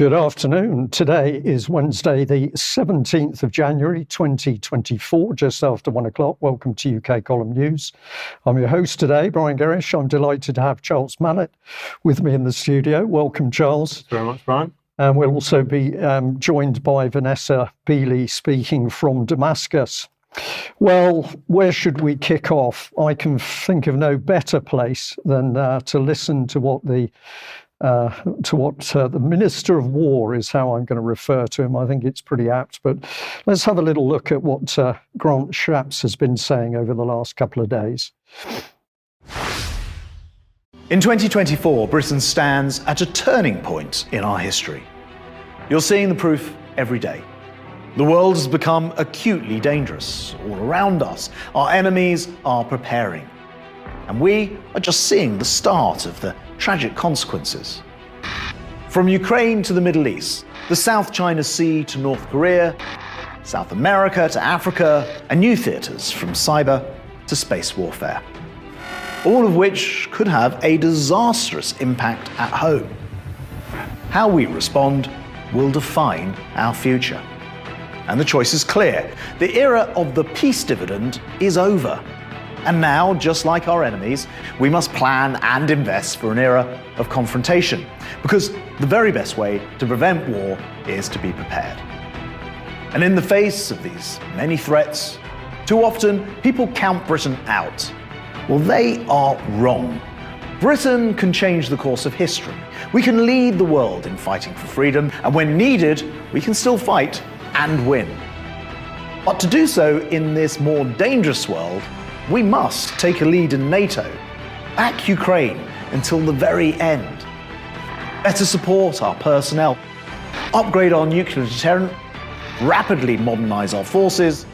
Good afternoon. Today is Wednesday, the 17th of January, 2024, just after 1 o'clock. Welcome to UK Column News. I'm your host today, Brian Gerrish. I'm delighted to have Charles Malet with me in the studio. Welcome, Charles. Thanks very much, Brian. And we'll also be joined by Vanessa, Beeley, speaking from Damascus. Well, where should we kick off? I can think of no better place than to listen to what the Minister of War is how I'm going to refer to him. I think it's pretty apt, but let's have a little look at what Grant Shapps has been saying over the last couple of days. In 2024, Britain stands at a turning point in our history. You're seeing the proof every day. The world has become acutely dangerous all around us. Our enemies are preparing. And we are just seeing the start of the tragic consequences. From Ukraine to the Middle East, the South China Sea to North Korea, South America to Africa, and new theatres from cyber to space warfare. All of which could have a disastrous impact at home. How we respond will define our future. And the choice is clear. The era of the peace dividend is over. And now, just like our enemies, we must plan and invest for an era of confrontation, because the very best way to prevent war is to be prepared. And in the face of these many threats, too often people count Britain out. Well, they are wrong. Britain can change the course of history. We can lead the world in fighting for freedom, and when needed, we can still fight and win. But to do so in this more dangerous world, we must take a lead in NATO, back Ukraine until the very end, better support our personnel, upgrade our nuclear deterrent, rapidly modernise our forces.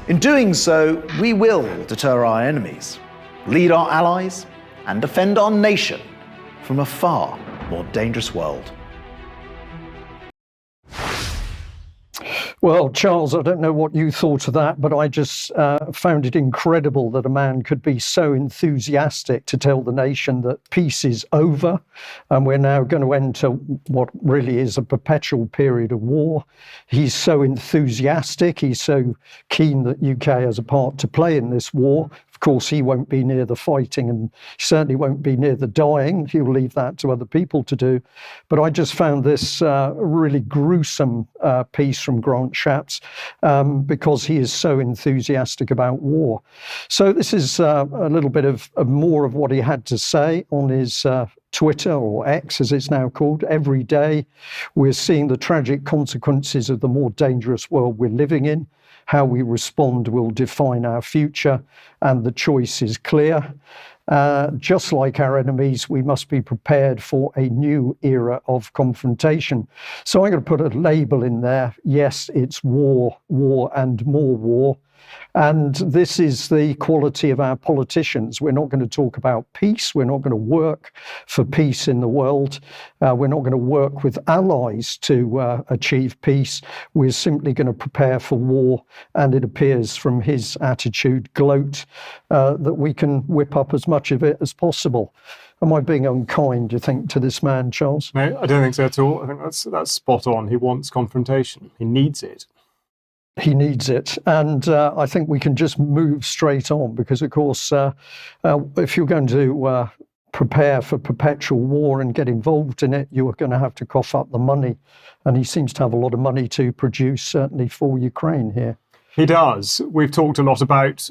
In doing so, we will deter our enemies, lead our allies, and defend our nation from a far more dangerous world. Well, Charles, I don't know what you thought of that, but I just found it incredible that a man could be so enthusiastic to tell the nation that peace is over and we're now going to enter what really is a perpetual period of war. He's so enthusiastic. He's so keen that UK has a part to play in this war. Of course, he won't be near the fighting and certainly won't be near the dying. He'll leave that to other people to do. But I just found this really gruesome piece from Grant Shapps because he is so enthusiastic about war. So this is a little bit of more of what he had to say on his Twitter, or X as it's now called. Every day we're seeing the tragic consequences of the more dangerous world we're living in. How we respond will define our future, and the choice is clear. Just like our enemies, we must be prepared for a new era of confrontation. So I'm going to put a label in there. Yes, it's war, war and more war. And this is the quality of our politicians. We're not going to talk about peace. We're not going to work for peace in the world. We're not going to work with allies to achieve peace. We're simply going to prepare for war. And it appears from his attitude, gloat, that we can whip up as much of it as possible. Am I being unkind, do you think, to this man, Charles? No, I don't think so at all. I think that's spot on. He wants confrontation. He needs it. He needs it. And I think we can just move straight on because, of course, if you're going to prepare for perpetual war and get involved in it, you are going to have to cough up the money. And he seems to have a lot of money to produce, certainly for Ukraine here. He does. We've talked a lot about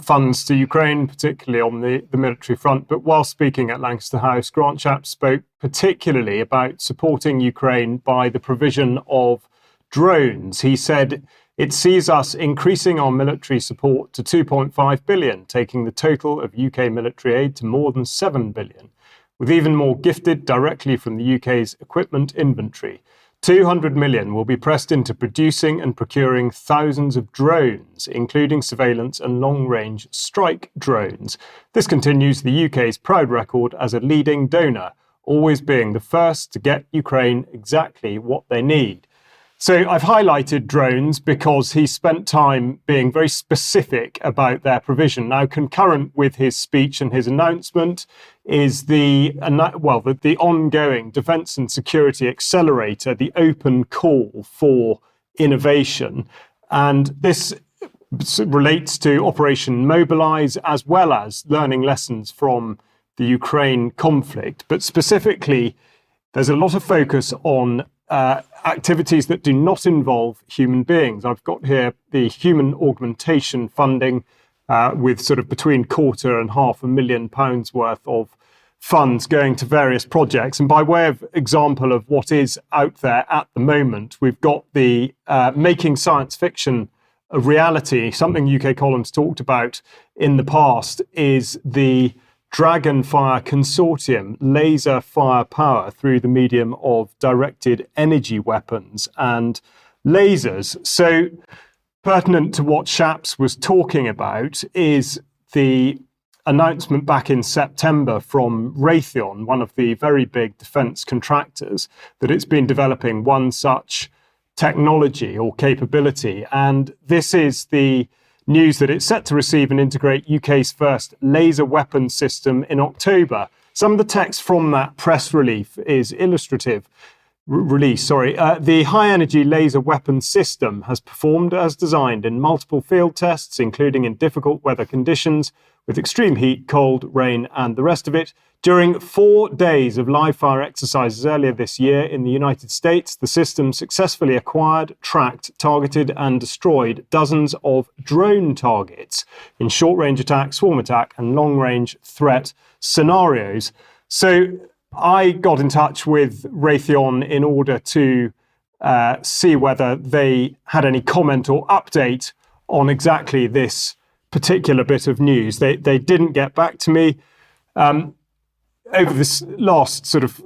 funds to Ukraine, particularly on the military front. But while speaking at Lancaster House, Grant Shapps spoke particularly about supporting Ukraine by the provision of drones. He said it sees us increasing our military support to 2.5 billion, taking the total of UK military aid to more than 7 billion, with even more gifted directly from the UK's equipment inventory. 200 million will be pressed into producing and procuring thousands of drones, including surveillance and long-range strike drones. This continues the UK's proud record as a leading donor, always being the first to get Ukraine exactly what they need. So I've highlighted drones because he spent time being very specific about their provision. Now, concurrent with his speech and his announcement is the ongoing Defence and Security Accelerator, the open call for innovation. And this relates to Operation Mobilise, as well as learning lessons from the Ukraine conflict. But specifically, there's a lot of focus on activities that do not involve human beings. I've got here the human augmentation funding with sort of between £250,000 and £500,000 worth of funds going to various projects. And by way of example of what is out there at the moment, we've got the making science fiction a reality. Something UK Columns talked about in the past is the Dragonfire Consortium, laser firepower through the medium of directed energy weapons and lasers. So pertinent to what Shaps was talking about is the announcement back in September from Raytheon, one of the very big defence contractors, that it's been developing one such technology or capability. And this is the news that it's set to receive and integrate UK's first laser weapon system in October. Some of the text from that press release is illustrative. The high-energy laser weapon system has performed as designed in multiple field tests, including in difficult weather conditions, with extreme heat, cold, rain, and the rest of it. During 4 days of live-fire exercises earlier this year in the United States, the system successfully acquired, tracked, targeted, and destroyed dozens of drone targets in short-range attack, swarm attack, and long-range threat scenarios. So I got in touch with Raytheon in order to see whether they had any comment or update on exactly this particular bit of news. They didn't get back to me. Over this last sort of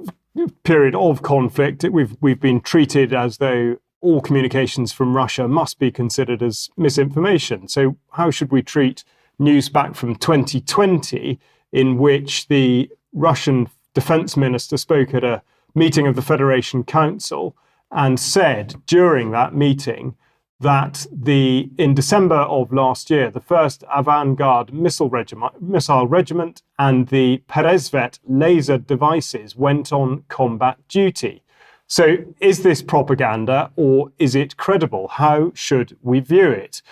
period of conflict, we've been treated as though all communications from Russia must be considered as misinformation. So how should we treat news back from 2020 in which the Russian defense minister spoke at a meeting of the Federation Council and said during that meeting that in December of last year, the 1st Avangard Missile Regiment and the Peresvet laser devices went on combat duty. So is this propaganda or is it credible? How should we view it?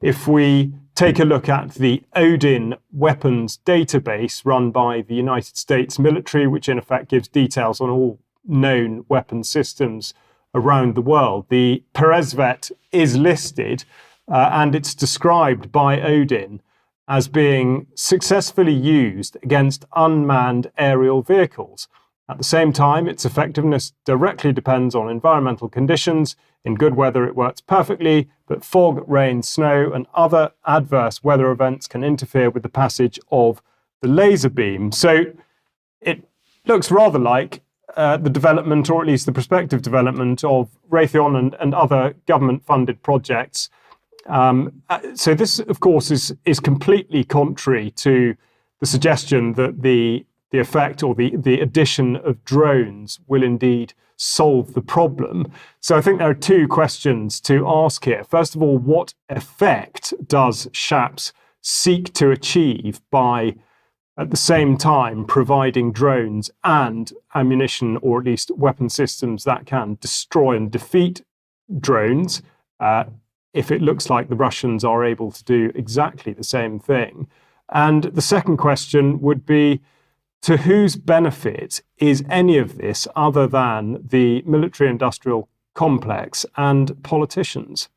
If we take a look at the Odin weapons database run by the United States military, which in effect gives details on all known weapon systems around the world, the Peresvet is listed and it's described by Odin as being successfully used against unmanned aerial vehicles. At the same time, its effectiveness directly depends on environmental conditions. In good weather, it works perfectly, but fog, rain, snow, and other adverse weather events can interfere with the passage of the laser beam. So it looks rather like the development, or at least the prospective development, of Raytheon and other government-funded projects. So this, of course, is completely contrary to the suggestion that the effect or the addition of drones will indeed solve the problem. So I think there are two questions to ask here. First of all, what effect does Shaps seek to achieve by at the same time providing drones and ammunition, or at least weapon systems that can destroy and defeat drones, if it looks like the Russians are able to do exactly the same thing? And the second question would be, to whose benefit is any of this other than the military-industrial complex and politicians?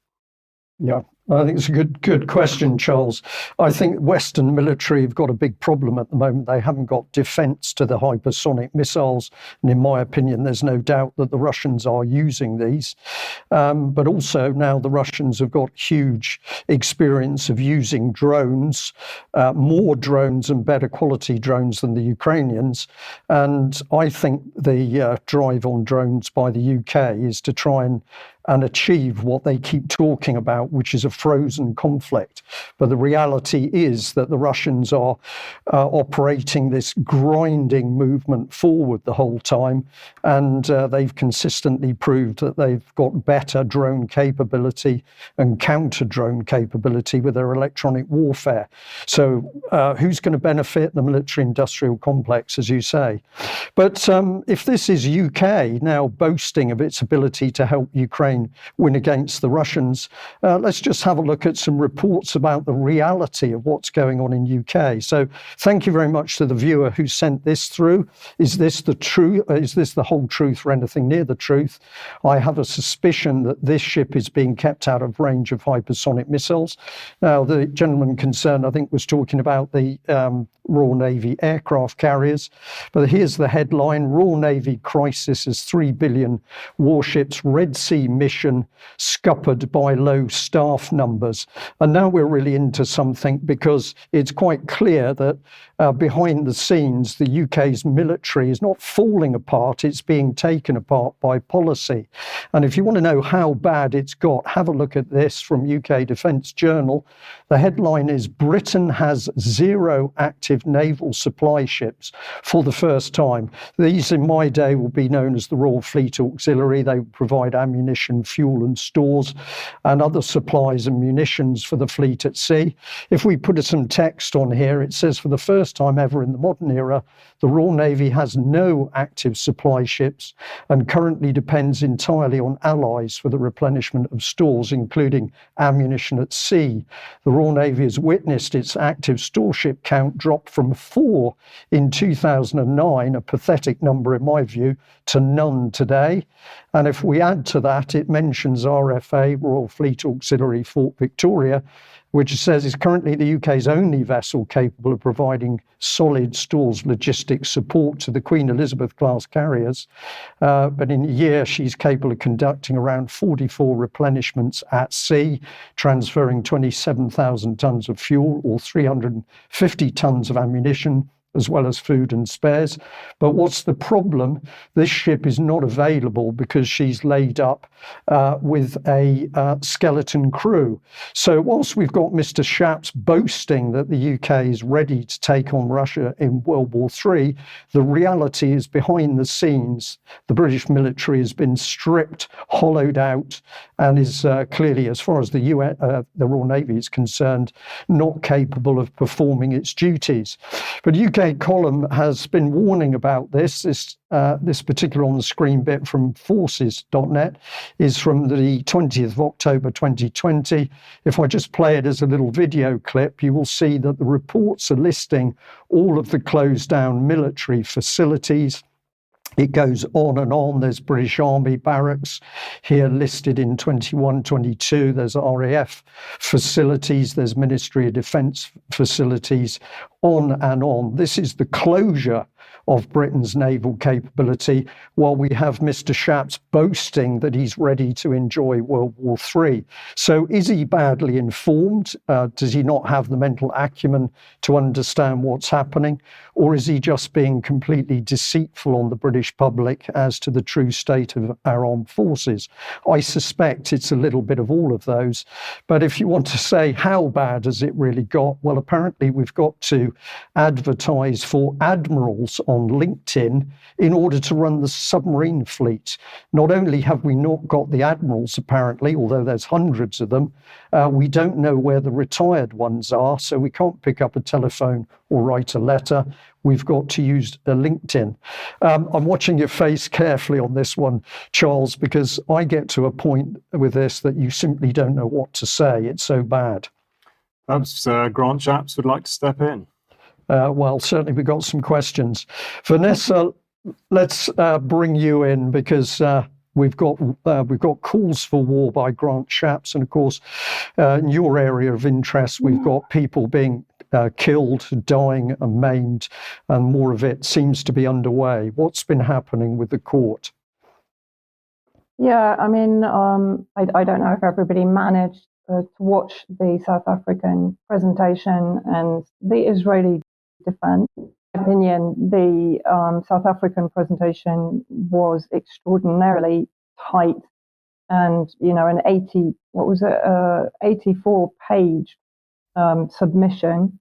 Yeah, I think it's a good question, Charles. I think Western military have got a big problem at the moment. They haven't got defence to the hypersonic missiles. And in my opinion, there's no doubt that the Russians are using these. But also now the Russians have got huge experience of using drones, more drones and better quality drones than the Ukrainians. And I think the drive on drones by the UK is to try and and achieve what they keep talking about, which is a frozen conflict. But the reality is that the Russians are operating this grinding movement forward the whole time, and they've consistently proved that they've got better drone capability and counter-drone capability with their electronic warfare. So who's going to benefit? The military-industrial complex, as you say. But if this is UK now boasting of its ability to help Ukraine win against the Russians, let's just have a look at some reports about the reality of what's going on in UK. So thank you very much to the viewer who sent this through. Is this the truth? Is this the whole truth or anything near the truth? I have a suspicion that this ship is being kept out of range of hypersonic missiles. Now, the gentleman concerned, I think, was talking about the Royal Navy aircraft carriers. But here's the headline: Royal Navy crisis as 3 billion warships, Red Sea mission scuppered by low staff numbers. And now we're really into something, because it's quite clear that behind the scenes, the UK's military is not falling apart, it's being taken apart by policy. And if you want to know how bad it's got, have a look at this from UK Defence Journal. The headline is: Britain has 0 active naval supply ships for the first time. These in my day will be known as the Royal Fleet Auxiliary. They provide ammunition, fuel and stores and other supplies and munitions for the fleet at sea. If we put some text on here, it says, for the first time ever in the modern era, the Royal Navy has no active supply ships and currently depends entirely on allies for the replenishment of stores, including ammunition at sea. The Royal Navy has witnessed its active storeship count drop from 4 in 2009, a pathetic number in my view, to none today. And if we add to that, it mentions RFA, Royal Fleet Auxiliary Fort Victoria, which says is currently the UK's only vessel capable of providing solid stores logistics support to the Queen Elizabeth class carriers. But in a year, she's capable of conducting around 44 replenishments at sea, transferring 27,000 tonnes of fuel or 350 tonnes of ammunition, as well as food and spares. But what's the problem? This ship is not available because she's laid up with a skeleton crew. So whilst we've got Mr. Shapps boasting that the UK is ready to take on Russia in World War III, the reality is behind the scenes, the British military has been stripped, hollowed out, and is clearly, as far as the Royal Navy is concerned, not capable of performing its duties. But UK column has been warning about this. This particular on-the-screen bit from forces.net is from the 20th of October 2020. If I just play it as a little video clip, you will see that the reports are listing all of the closed down military facilities. It goes on and on. There's British Army barracks here listed in 21, 22. There's RAF facilities. There's Ministry of Defence facilities, on and on. This is the closure of Britain's naval capability, while we have Mr. Shapps boasting that he's ready to enjoy World War III. So is he badly informed? Does he not have the mental acumen to understand what's happening? Or is he just being completely deceitful on the British public as to the true state of our armed forces? I suspect it's a little bit of all of those. But if you want to say how bad has it really got, well, apparently we've got to advertise for admirals on LinkedIn in order to run the submarine fleet. Not only have we not got the admirals, apparently, although there's hundreds of them, we don't know where the retired ones are, so we can't pick up a telephone or write a letter. We've got to use a LinkedIn. I'm watching your face carefully on this one, Charles, because I get to a point with this that you simply don't know what to say. It's so bad. Perhaps Grant Shapps would like to step in. Well, certainly we've got some questions. Vanessa, let's bring you in, because we've got calls for war by Grant Shapps, and of course, in your area of interest, we've got people being killed, dying and maimed, and more of it seems to be underway. What's been happening with the court? Yeah, I mean, I don't know if everybody managed to watch the South African presentation and the Israeli defense. In my opinion, the South African presentation was extraordinarily tight and an 84-page submission.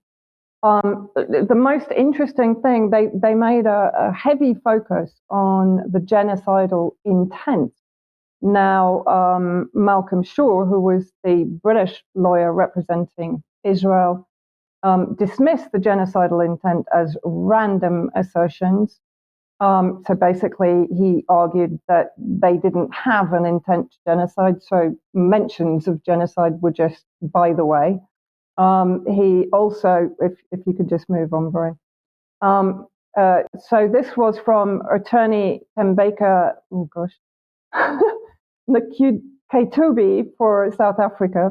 The most interesting thing, they made a heavy focus on the genocidal intent. Now, Malcolm Shaw, who was the British lawyer representing Israel, dismissed the genocidal intent as random assertions. So basically, he argued that they didn't have an intent to genocide, so mentions of genocide were just by the way. He also, if you could just move on, Brian. So this was from attorney Tembeka, Kaitubi for South Africa.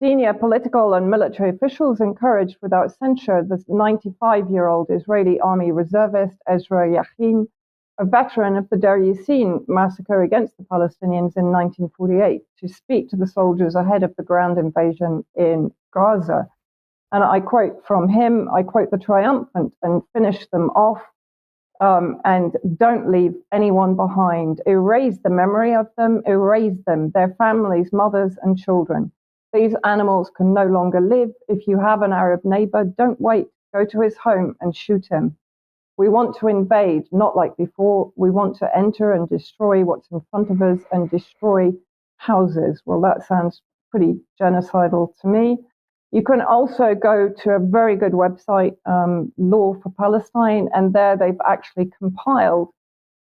Senior political and military officials encouraged without censure the 95-year-old Israeli army reservist Ezra Yachin, a veteran of the Deir Yassin massacre against the Palestinians in 1948, to speak to the soldiers ahead of the ground invasion in Gaza. And I quote from him, I quote the triumphant, and finish them off, and don't leave anyone behind. Erase the memory of them, erase them, their families, mothers and children. These animals can no longer live. If you have an Arab neighbor, don't wait. Go to his home and shoot him. We want to invade, not like before. We want to enter and destroy what's in front of us and destroy houses. Well, that sounds pretty genocidal to me. You can also go to a very good website, Law for Palestine, and there they've actually compiled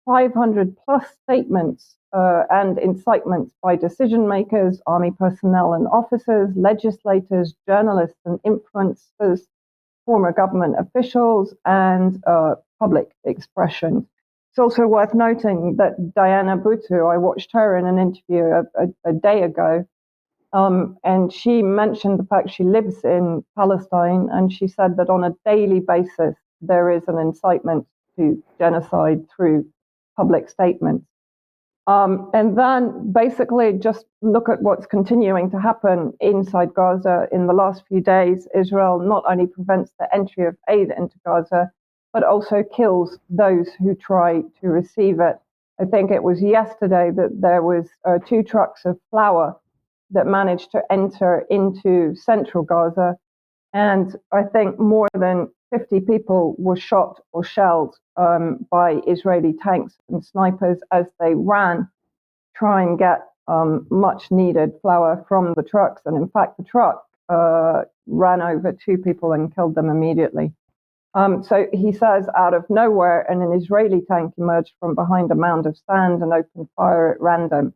500 plus statements and incitements by decision makers, army personnel and officers, legislators, journalists and influencers, former government officials, and public expressions. It's also worth noting that Diana Buttu, I watched her in an interview a day ago, and she mentioned the fact she lives in Palestine, and she said that on a daily basis there is an incitement to genocide through public statements. And then basically just look at what's continuing to happen inside Gaza. In the last few days, Israel not only prevents the entry of aid into Gaza, but also kills those who try to receive it. I think it was yesterday that there was 2 trucks of flour that managed to enter into central Gaza. And I think more than 50 people were shot or shelled by Israeli tanks and snipers as they ran, try and get much needed flour from the trucks. And in fact, the truck ran over 2 people and killed them immediately. So he says, out of nowhere, an Israeli tank emerged from behind a mound of sand and opened fire at random.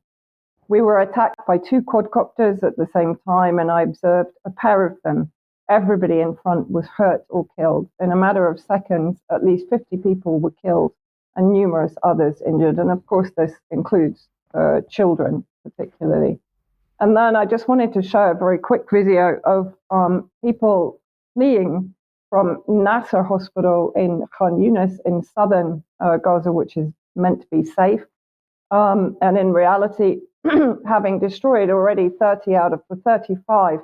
We were attacked by 2 quadcopters at the same time, and I observed a pair of them. Everybody in front was hurt or killed. In a matter of seconds, at least 50 people were killed and numerous others injured. And of course, this includes children particularly. And then I just wanted to show a very quick video of people fleeing from Nasser Hospital in Khan Yunis in southern Gaza, which is meant to be safe. And in reality, having destroyed already 30 out of the 35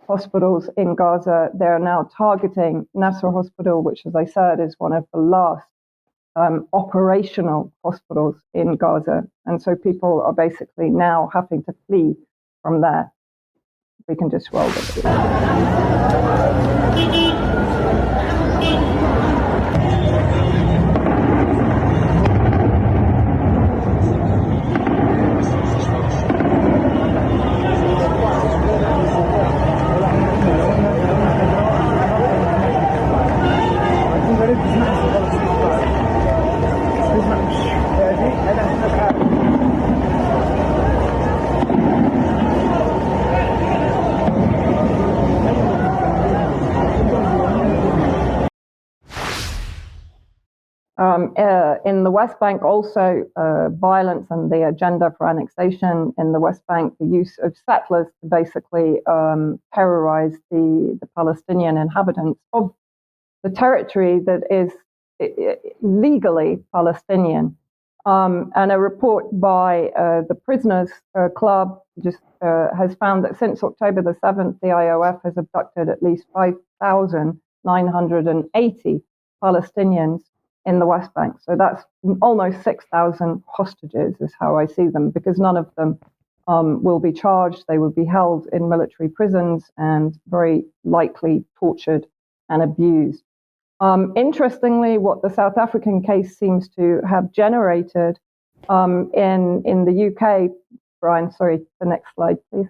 hospitals in Gaza, they're now targeting Nasser Hospital, which, as I said, is one of the last operational hospitals in Gaza. And so people are basically now having to flee from there. We can just roll it. In the West Bank, also violence and the agenda for annexation in the West Bank, the use of settlers to basically terrorize the Palestinian inhabitants of the territory that is legally Palestinian. And a report by the Prisoners Club just has found that since October the 7th, the IOF has abducted at least 5,980 Palestinians in the West Bank. So that's almost 6,000 hostages is how I see them, because none of them will be charged. They will be held in military prisons and very likely tortured and abused. Interestingly, what the South African case seems to have generated in the UK, Brian, sorry, the next slide, please.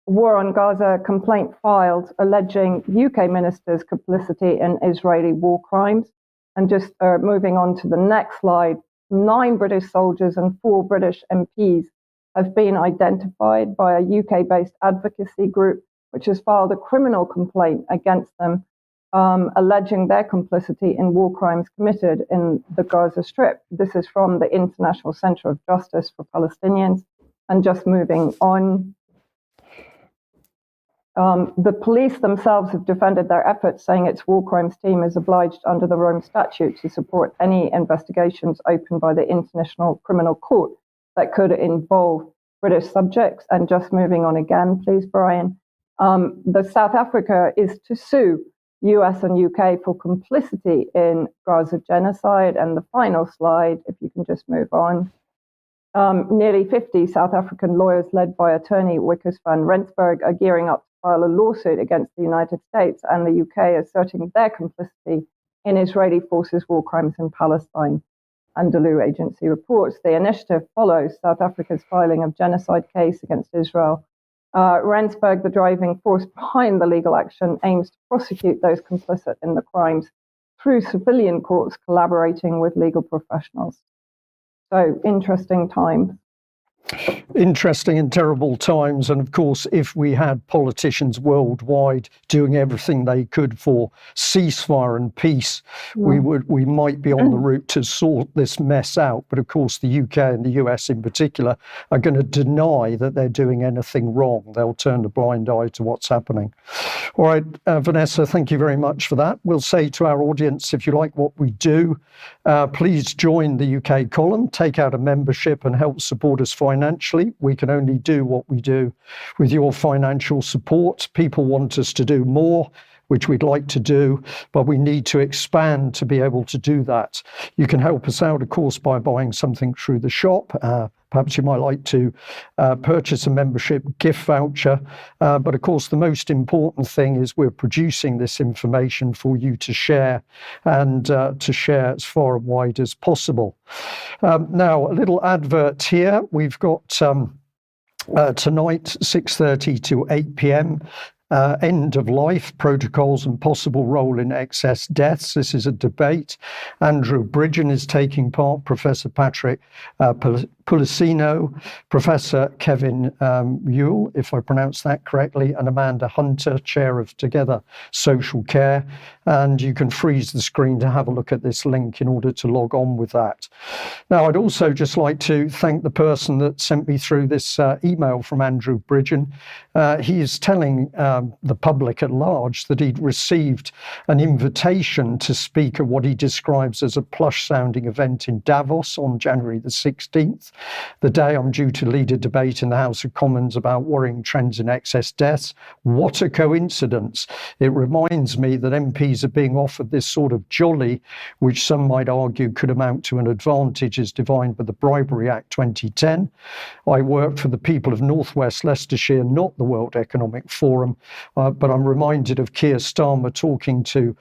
War on Gaza complaint filed alleging UK ministers' complicity in Israeli war crimes. And just moving on to the next slide, 9 British soldiers and 4 British MPs have been identified by a UK-based advocacy group, which has filed a criminal complaint against them, alleging their complicity in war crimes committed in the Gaza Strip. This is from the International Center of Justice for Palestinians. And just moving on, the police themselves have defended their efforts, saying its war crimes team is obliged under the Rome Statute to support any investigations opened by the International Criminal Court that could involve British subjects. And just moving on again, please, Brian. The South Africa is to sue US and UK for complicity in Gaza genocide. And the final slide, if you can just move on. Nearly 50 South African lawyers led by attorney Wikus van Rensburg are gearing up to file a lawsuit against the United States and the UK, asserting their complicity in Israeli forces' war crimes in Palestine. Anadolu agency reports the initiative follows South Africa's filing of genocide case against Israel. Rensburg, the driving force behind the legal action, aims to prosecute those complicit in the crimes through civilian courts collaborating with legal professionals. So, interesting times. Interesting and terrible times. And of course, if we had politicians worldwide doing everything they could for ceasefire and peace, we might be on the route to sort this mess out. But of course, the UK and the US in particular are going to deny that they're doing anything wrong. They'll turn a blind eye to what's happening. All right, Vanessa, thank you very much for that. We'll say to our audience, if you like what we do, please join the UK column, take out a membership and help support us financially. We can only do what we do with your financial support. People want us to do more, which we'd like to do, but we need to expand to be able to do that. You can help us out, of course, by buying something through the shop. Perhaps you might like to purchase a membership gift voucher. But of course, the most important thing is we're producing this information for you to share and to share as far and wide as possible. Now, a little advert here. We've got tonight, 6:30 to 8 p.m. End of life, protocols and possible role in excess deaths. This is a debate. Andrew Bridgen is taking part, Professor Patrick Pulicino, Professor Kevin Ewell, if I pronounce that correctly, and Amanda Hunter, Chair of Together Social Care. And you can freeze the screen to have a look at this link in order to log on with that. Now, I'd also just like to thank the person that sent me through this email from Andrew Bridgen. He is telling the public at large that he'd received an invitation to speak at what he describes as a plush-sounding event in Davos on January the 16th, the day I'm due to lead a debate in the House of Commons about worrying trends in excess deaths. What a coincidence. It reminds me that MPs are being offered this sort of jolly, which some might argue could amount to an advantage as defined by the Bribery Act 2010. I work for the people of North West Leicestershire, not the World Economic Forum. But I'm reminded of Keir Starmer talking to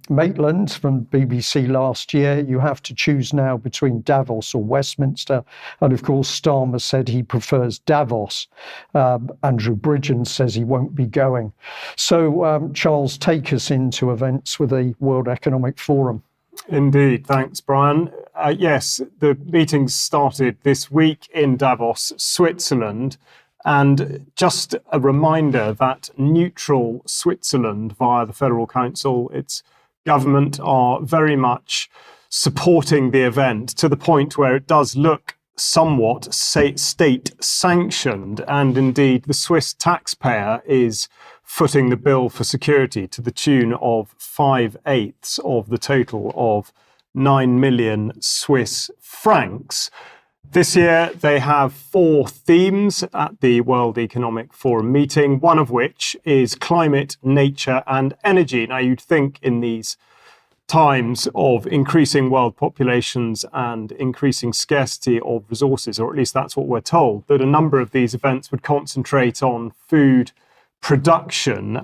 Maitland from BBC last year. You have to choose now between Davos or Westminster. And of course, Starmer said he prefers Davos. Andrew Bridgen says he won't be going. So, Charles, take us into events with the World Economic Forum. Indeed. Thanks, Brian. Yes, the meetings started this week in Davos, Switzerland. And just a reminder that neutral Switzerland, via the Federal Council, its government, are very much supporting the event to the point where it does look somewhat state-sanctioned. And indeed, the Swiss taxpayer is footing the bill for security to the tune of 5/8 of the total of 9 million Swiss francs. This year, they have 4 themes at the World Economic Forum meeting, one of which is climate, nature, and energy. Now, you'd think in these times of increasing world populations and increasing scarcity of resources, or at least that's what we're told, that a number of these events would concentrate on food production,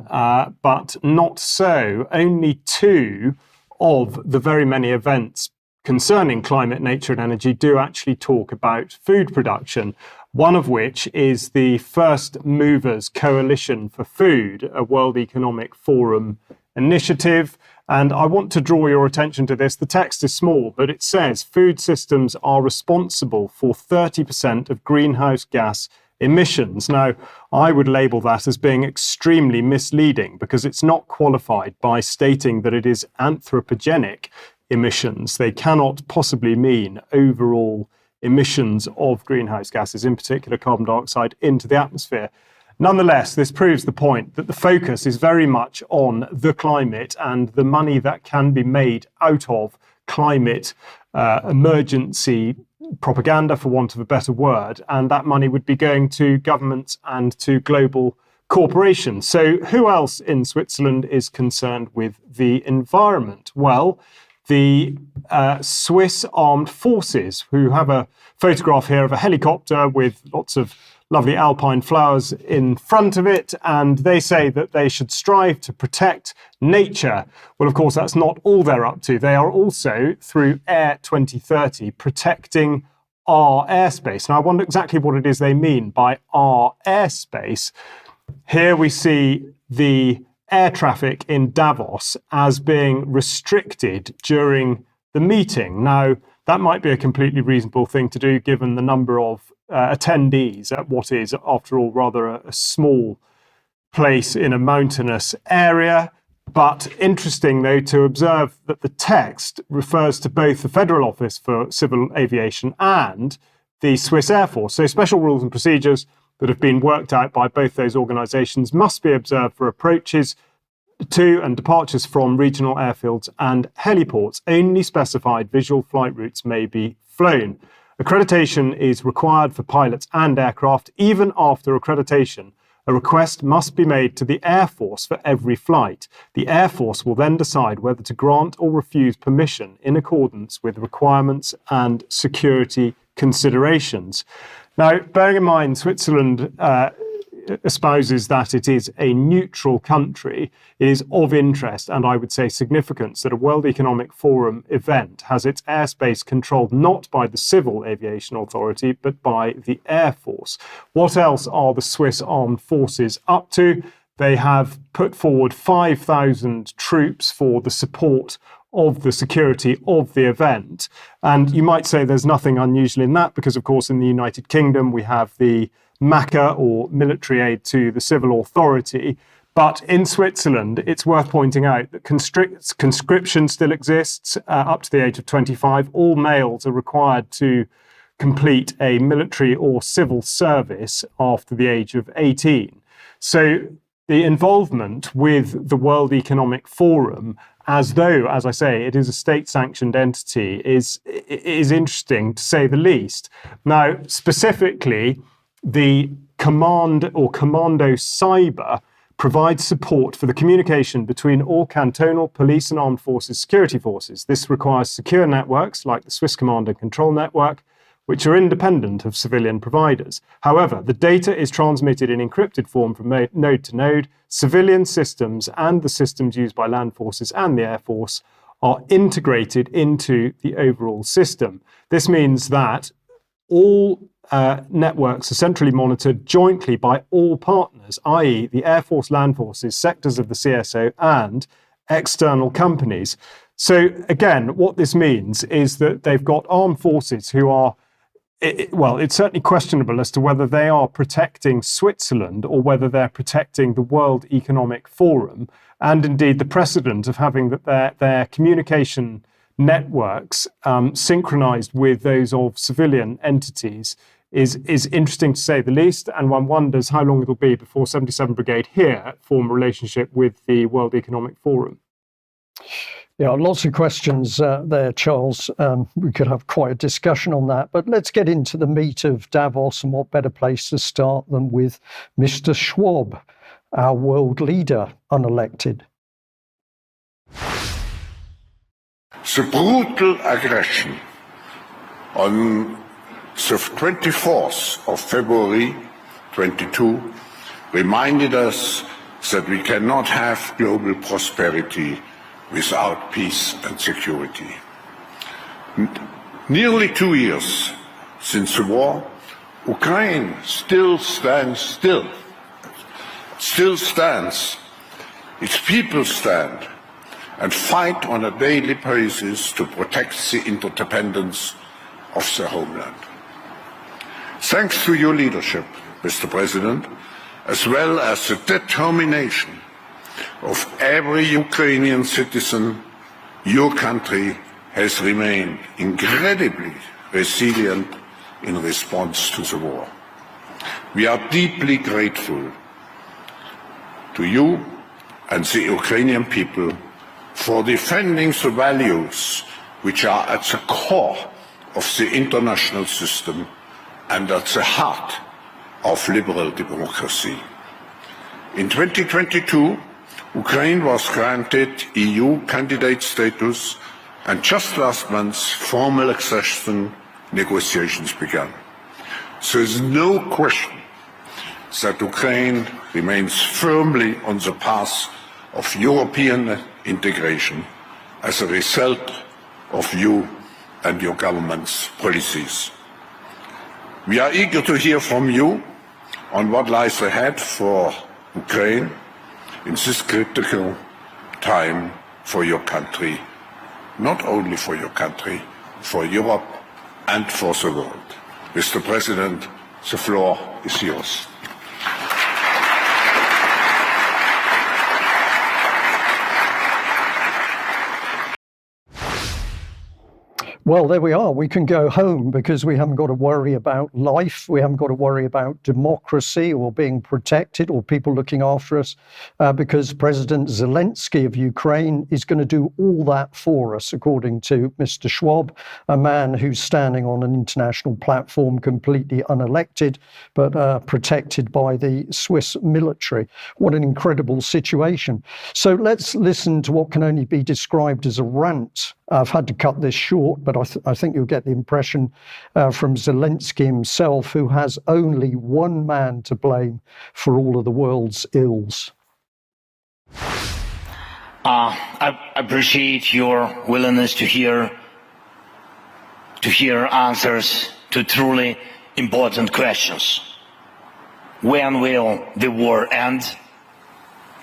but not so. Only 2 of the very many events concerning climate, nature and energy do actually talk about food production, one of which is the First Movers Coalition for Food, a World Economic Forum initiative. And I want to draw your attention to this. The text is small, but it says food systems are responsible for 30% of greenhouse gas emissions. Now, I would label that as being extremely misleading because it's not qualified by stating that it is anthropogenic emissions. They cannot possibly mean overall emissions of greenhouse gases, in particular carbon dioxide, into the atmosphere. Nonetheless, this proves the point that the focus is very much on the climate and the money that can be made out of climate emergency propaganda, for want of a better word, and that money would be going to governments and to global corporations. So who else in Switzerland is concerned with the environment? Well, the Swiss Armed Forces, who have a photograph here of a helicopter with lots of lovely alpine flowers in front of it, and they say that they should strive to protect nature. Well, of course, that's not all they're up to. They are also, through Air 2030, protecting our airspace. Now, I wonder exactly what it is they mean by our airspace. Here we see the air traffic in Davos as being restricted during the meeting. Now, that might be a completely reasonable thing to do given the number of attendees at what is, after all, rather a small place in a mountainous area. But interesting, though, to observe that the text refers to both the Federal Office for Civil Aviation and the Swiss Air Force. So special rules and procedures that have been worked out by both those organisations must be observed for approaches to and departures from regional airfields and heliports. Only specified visual flight routes may be flown. Accreditation is required for pilots and aircraft. Even after accreditation, a request must be made to the Air Force for every flight. The Air Force will then decide whether to grant or refuse permission in accordance with requirements and security considerations. Now, bearing in mind, Switzerland espouses that it is a neutral country, it is of interest and I would say significance that a World Economic Forum event has its airspace controlled not by the Civil Aviation Authority but by the Air Force. What else are the Swiss Armed Forces up to? They have put forward 5,000 troops for the support of the security of the event. And you might say there's nothing unusual in that because, of course, in the United Kingdom, we have the MACA, or military aid to the civil authority. But in Switzerland, it's worth pointing out that conscription still exists up to the age of 25. All males are required to complete a military or civil service after the age of 18. So the involvement with the World Economic Forum, as though, as I say, it is a state-sanctioned entity, is interesting to say the least. Now, specifically, the Command or Commando Cyber provides support for the communication between all cantonal police and armed forces security forces. This requires secure networks like the Swiss Command and Control Network, which are independent of civilian providers. However, the data is transmitted in encrypted form from node to node. Civilian systems and the systems used by land forces and the Air Force are integrated into the overall system. This means that all networks are centrally monitored jointly by all partners, i.e. the Air Force, land forces, sectors of the CSO and external companies. So again, what this means is that they've got armed forces who are, well, it's certainly questionable as to whether they are protecting Switzerland or whether they're protecting the World Economic Forum, and indeed the precedent of having that their communication networks synchronized with those of civilian entities is interesting to say the least, and one wonders how long it'll be before 77 Brigade here form a relationship with the World Economic Forum. Yeah, lots of questions there, Charles. We could have quite a discussion on that, but let's get into the meat of Davos, and what better place to start than with Mr. Schwab, our world leader, unelected. The brutal aggression on the 24th of February 22 reminded us that we cannot have global prosperity without peace and security. Nearly 2 years since the war, Ukraine still stands. Its people stand and fight on a daily basis to protect the interdependence of their homeland. Thanks to your leadership, Mr. President, as well as the determination of every Ukrainian citizen, your country has remained incredibly resilient in response to the war. We are deeply grateful to you and the Ukrainian people for defending the values which are at the core of the international system and at the heart of liberal democracy. In 2022, Ukraine was granted EU candidate status, and just last month, formal accession negotiations began. There is no question that Ukraine remains firmly on the path of European integration as a result of you and your government's policies. We are eager to hear from you on what lies ahead for Ukraine in this critical time for your country, not only for your country, for Europe and for the world. Mr. President, the floor is yours. Well, there we are. We can go home because we haven't got to worry about life. We haven't got to worry about democracy or being protected or people looking after us because President Zelensky of Ukraine is going to do all that for us, according to Mr. Schwab, a man who's standing on an international platform completely unelected, but protected by the Swiss military. What an incredible situation. So let's listen to what can only be described as a rant. I've had to cut this short, but I think you'll get the impression from Zelensky himself, who has only one man to blame for all of the world's ills. I appreciate your willingness to hear answers to truly important questions. When will the war end?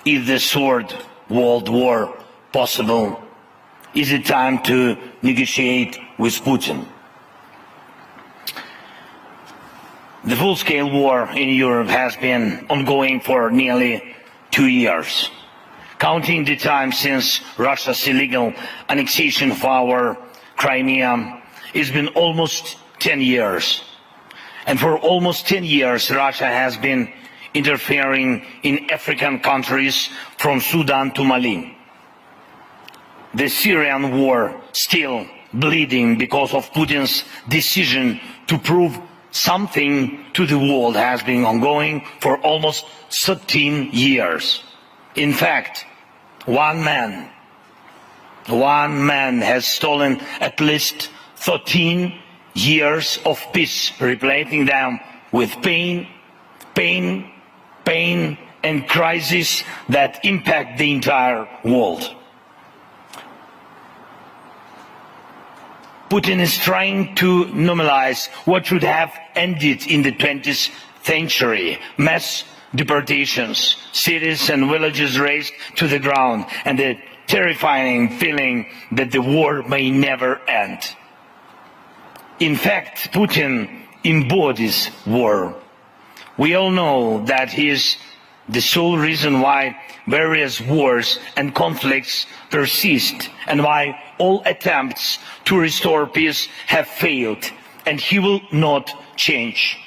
Is the third world war possible? Is it time to negotiate with Putin? The full-scale war in Europe has been ongoing for nearly 2 years. Counting the time since Russia's illegal annexation of our Crimea, it's been almost 10 years. And for almost 10 years, Russia has been interfering in African countries from Sudan to Mali. The Syrian war still bleeding because of Putin's decision to prove something to the world has been ongoing for almost 13 years. In fact, one man has stolen at least 13 years of peace, replacing them with pain, and crises that impact the entire world. Putin is trying to normalize what should have ended in the 20th century. Mass deportations, cities and villages razed to the ground, and the terrifying feeling that the war may never end. In fact, Putin embodies war. We all know that he is the sole reason why various wars and conflicts persist and why all attempts to restore peace have failed, and he will not change.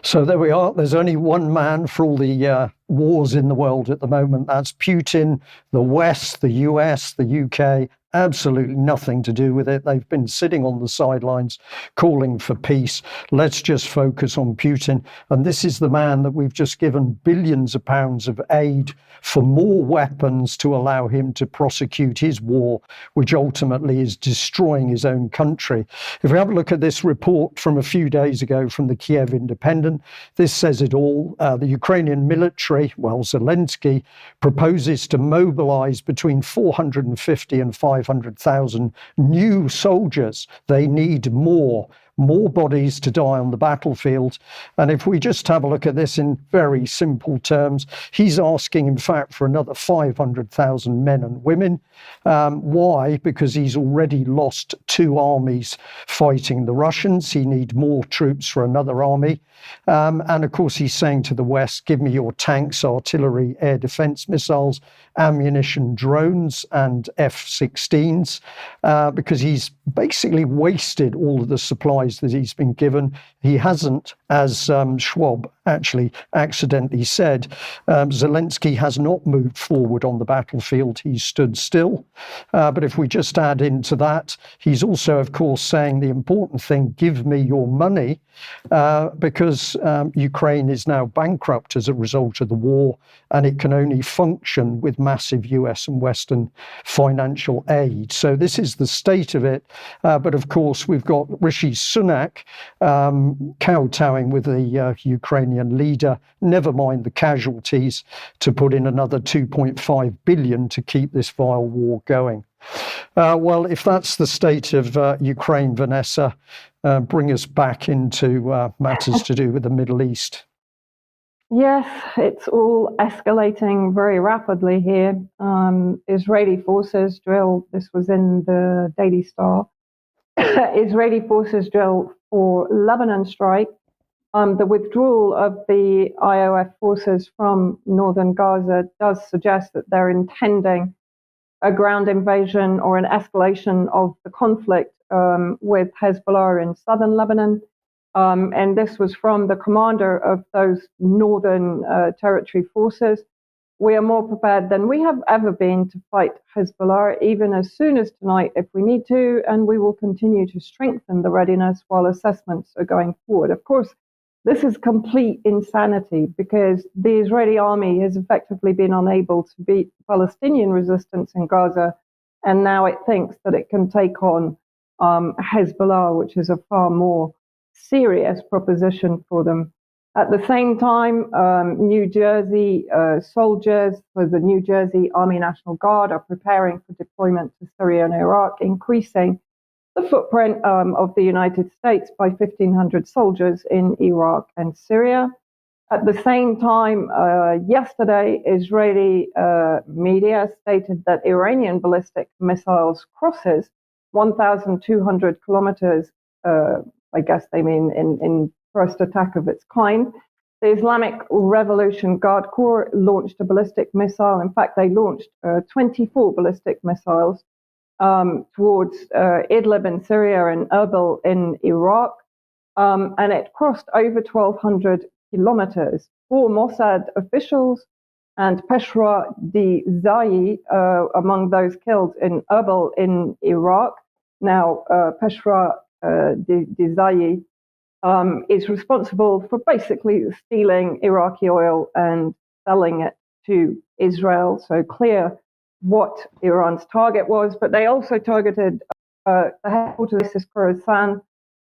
So there we are. There's only one man for all the wars in the world at the moment. That's Putin, the West, the US, the UK, absolutely nothing to do with it. They've been sitting on the sidelines calling for peace. Let's just focus on Putin. And this is the man that we've just given billions of pounds of aid for more weapons to allow him to prosecute his war, which ultimately is destroying his own country. If we have a look at this report from a few days ago from the Kiev Independent, this says it all. The Ukrainian military, well, Zelensky, proposes to mobilize between 450 and 500,000 new soldiers. They need more bodies to die on the battlefield. And if we just have a look at this in very simple terms, he's asking, in fact, for another 500,000 men and women. Why? Because he's already lost 2 armies fighting the Russians. He needs more troops for another army. And of course, he's saying to the West, give me your tanks, artillery, air defense missiles, ammunition, drones, and F-16s, because he's basically wasted all of the supplies that he's been given. He hasn't, as Schwab actually accidentally said, Zelensky has not moved forward on the battlefield. He's stood still. But if we just add into that, he's also, of course, saying the important thing, give me your money, because Ukraine is now bankrupt as a result of the war, and it can only function with massive US and Western financial aid. So this is the state of it. But of course, we've got Rishi Sunak kowtowing with the Ukrainian leader, never mind the casualties, to put in another 2.5 billion to keep this vile war going. Well, if that's the state of Ukraine, Vanessa, bring us back into matters to do with the Middle East. Yes, it's all escalating very rapidly here. Israeli forces drill, this was in the Daily Star, Israeli forces drill for Lebanon strike. The withdrawal of the IOF forces from northern Gaza does suggest that they're intending a ground invasion or an escalation of the conflict with Hezbollah in southern Lebanon. And this was from the commander of those northern territory forces. We are more prepared than we have ever been to fight Hezbollah, even as soon as tonight if we need to, and we will continue to strengthen the readiness while assessments are going forward. Of course, this is complete insanity because the Israeli army has effectively been unable to beat Palestinian resistance in Gaza, and now it thinks that it can take on Hezbollah, which is a far more serious proposition for them. At the same time, New Jersey soldiers for the New Jersey Army National Guard are preparing for deployment to Syria and Iraq, increasing the footprint of the United States by 1,500 soldiers in Iraq and Syria. At the same time, yesterday, Israeli media stated that Iranian ballistic missiles crosses 1,200 kilometers, I guess they mean in first attack of its kind. The Islamic Revolution Guard Corps launched a ballistic missile. In fact, they launched 24 ballistic missiles towards Idlib in Syria and Erbil in Iraq. And it crossed over 1,200 kilometers. 4 Mossad officials and Peshwa Dizayi among those killed in Erbil in Iraq. Now, Peshwa Dizayi is responsible for basically stealing Iraqi oil and selling it to Israel. So clear what Iran's target was, but they also targeted the headquarters of ISIS Khorasan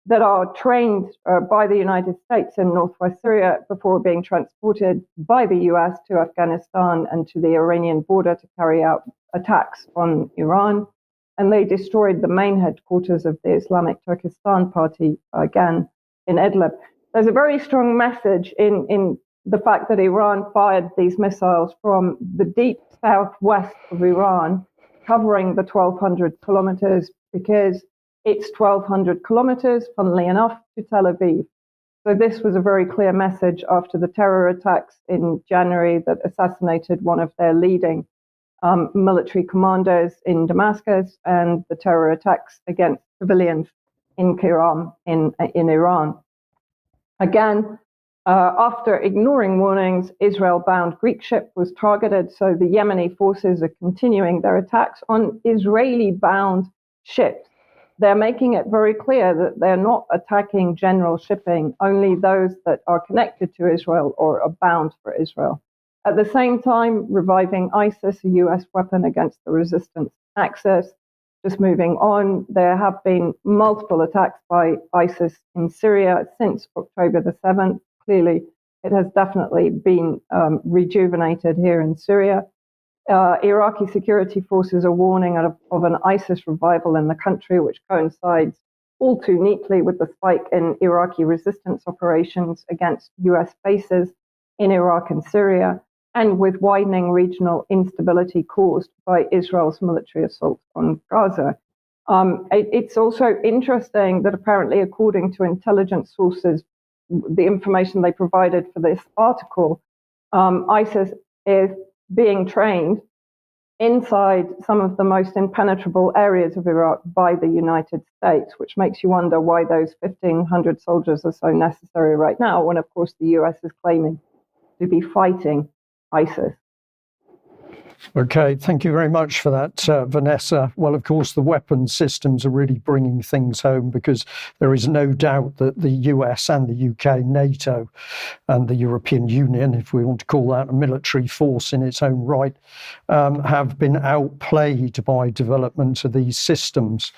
that are trained by the United States in northwest Syria before being transported by the US to Afghanistan and to the Iranian border to carry out attacks on Iran. And they destroyed the main headquarters of the Islamic Turkestan Party, again, in Idlib. There's a very strong message in the fact that Iran fired these missiles from the deep southwest of Iran, covering the 1,200 kilometers, because it's 1,200 kilometers, funnily enough, to Tel Aviv. So this was a very clear message after the terror attacks in January that assassinated one of their leading military commanders in Damascus, and the terror attacks against civilians in Tehran, in Iran. Again, After ignoring warnings, Israel-bound Greek ship was targeted, so the Yemeni forces are continuing their attacks on Israeli-bound ships. They're making it very clear that they're not attacking general shipping, only those that are connected to Israel or are bound for Israel. At the same time, reviving ISIS, a US weapon against the resistance axis. Just moving on, there have been multiple attacks by ISIS in Syria since October the 7th. Clearly, it has definitely been rejuvenated here in Syria. Iraqi security forces are warning of an ISIS revival in the country, which coincides all too neatly with the spike in Iraqi resistance operations against US bases in Iraq and Syria, and with widening regional instability caused by Israel's military assault on Gaza. It's also interesting that apparently, according to intelligence sources, the information they provided for this article, ISIS is being trained inside some of the most impenetrable areas of Iraq by the United States, which makes you wonder why those 1,500 soldiers are so necessary right now, when, of course, the US is claiming to be fighting ISIS. Okay, thank you very much for that, Vanessa. Well, of course, the weapons systems are really bringing things home, because there is no doubt that the US and the UK, NATO, and the European Union, if we want to call that a military force in its own right, have been outplayed by development of these systems.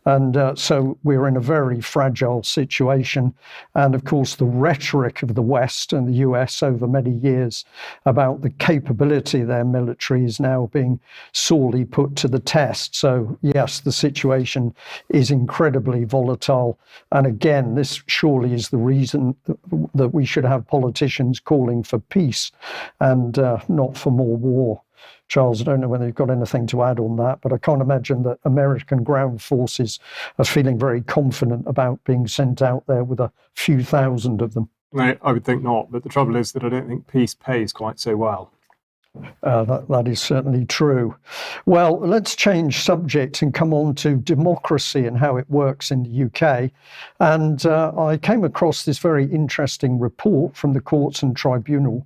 And so we're in a very fragile situation. And of course, the rhetoric of the West and the US over many years about the capability of their military is now being sorely put to the test. So yes, the situation is incredibly volatile. And again, this surely is the reason that we should have politicians calling for peace and not for more war. Charles, I don't know whether you've got anything to add on that, but I can't imagine that American ground forces are feeling very confident about being sent out there with a few thousand of them. No, I would think not. But the trouble is that I don't think peace pays quite so well. That is certainly true. Well, let's change subject and come on to democracy and how it works in the UK. And I came across this very interesting report from the courts and tribunals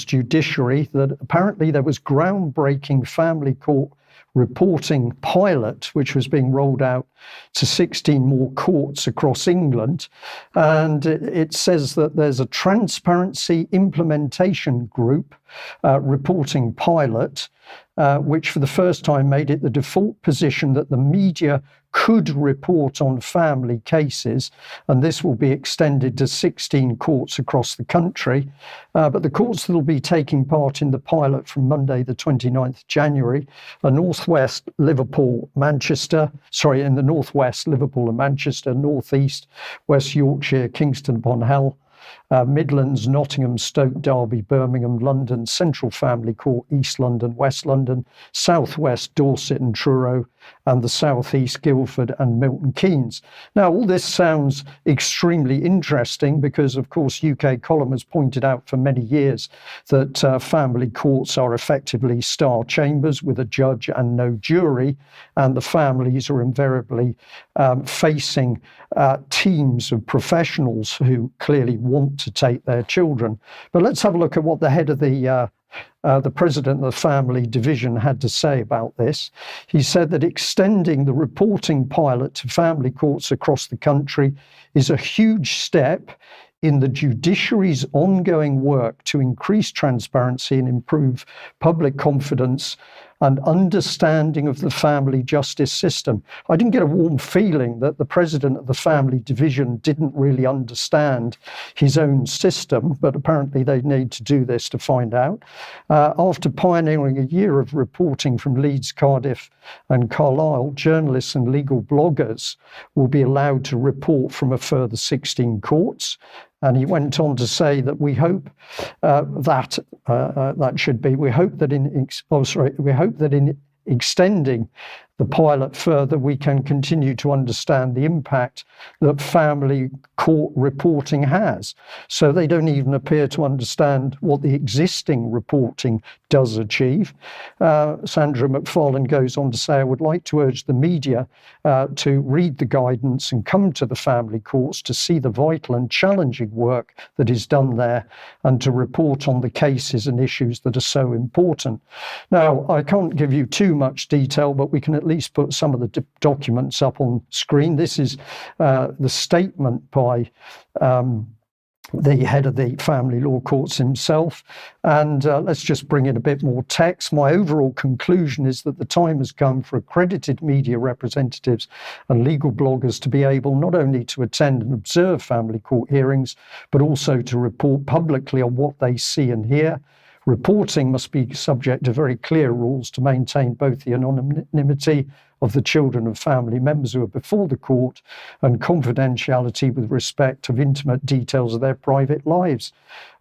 judiciary that apparently there was groundbreaking family court reporting pilot, which was being rolled out to 16 more courts across England. And it says that there's a transparency implementation group reporting pilot, which for the first time made it the default position that the media could report on family cases, and this will be extended to 16 courts across the country. But the courts that will be taking part in the pilot from Monday, the 29th January, are Northwest, Liverpool, Manchester, in the Northwest, Liverpool and Manchester, Northeast, West Yorkshire, Kingston upon Hull, Midlands, Nottingham, Stoke, Derby, Birmingham, London, Central Family Court, East London, West London, Southwest, Dorset and Truro, and the Southeast, Guildford and Milton Keynes. Now, all this sounds extremely interesting because, of course, UK Column has pointed out for many years that family courts are effectively star chambers with a judge and no jury, and the families are invariably facing teams of professionals who clearly want to take their children. But let's have a look at what the head of the president of the family division had to say about this. He said that extending the reporting pilot to family courts across the country is a huge step in the judiciary's ongoing work to increase transparency and improve public confidence and understanding of the family justice system. I didn't get a warm feeling that the president of the family division didn't really understand his own system, but apparently they need to do this to find out. After pioneering a year of reporting from Leeds, Cardiff and Carlisle, journalists and legal bloggers will be allowed to report from a further 16 courts. And he went on to say that we hope that in extending the pilot further, we can continue to understand the impact that family court reporting has. So they don't even appear to understand what the existing reporting does achieve. Sandra McFarlane goes on to say, I would like to urge the media to read the guidance and come to the family courts to see the vital and challenging work that is done there and to report on the cases and issues that are so important. Now, I can't give you too much detail, but we can at least put some of the documents up on screen. This is the statement by the head of the family law courts himself. And let's just bring in a bit more text. My overall conclusion is that the time has come for accredited media representatives and legal bloggers to be able not only to attend and observe family court hearings, but also to report publicly on what they see and hear. Reporting must be subject to very clear rules to maintain both the anonymity of the children and family members who are before the court and confidentiality with respect of intimate details of their private lives.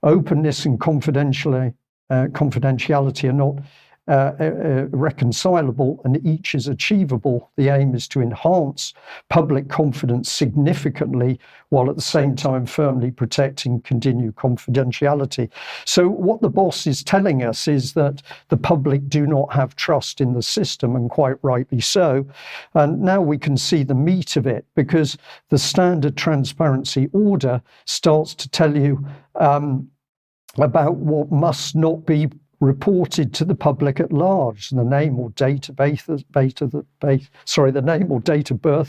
Openness and confidentiality are not reconcilable, and each is achievable. The aim is to enhance public confidence significantly while at the same time firmly protecting continued confidentiality. So what the boss is telling us is that the public do not have trust in the system, and quite rightly so. And now we can see the meat of it, because the standard transparency order starts to tell you about what must not be reported to the public at large: the name or date of birth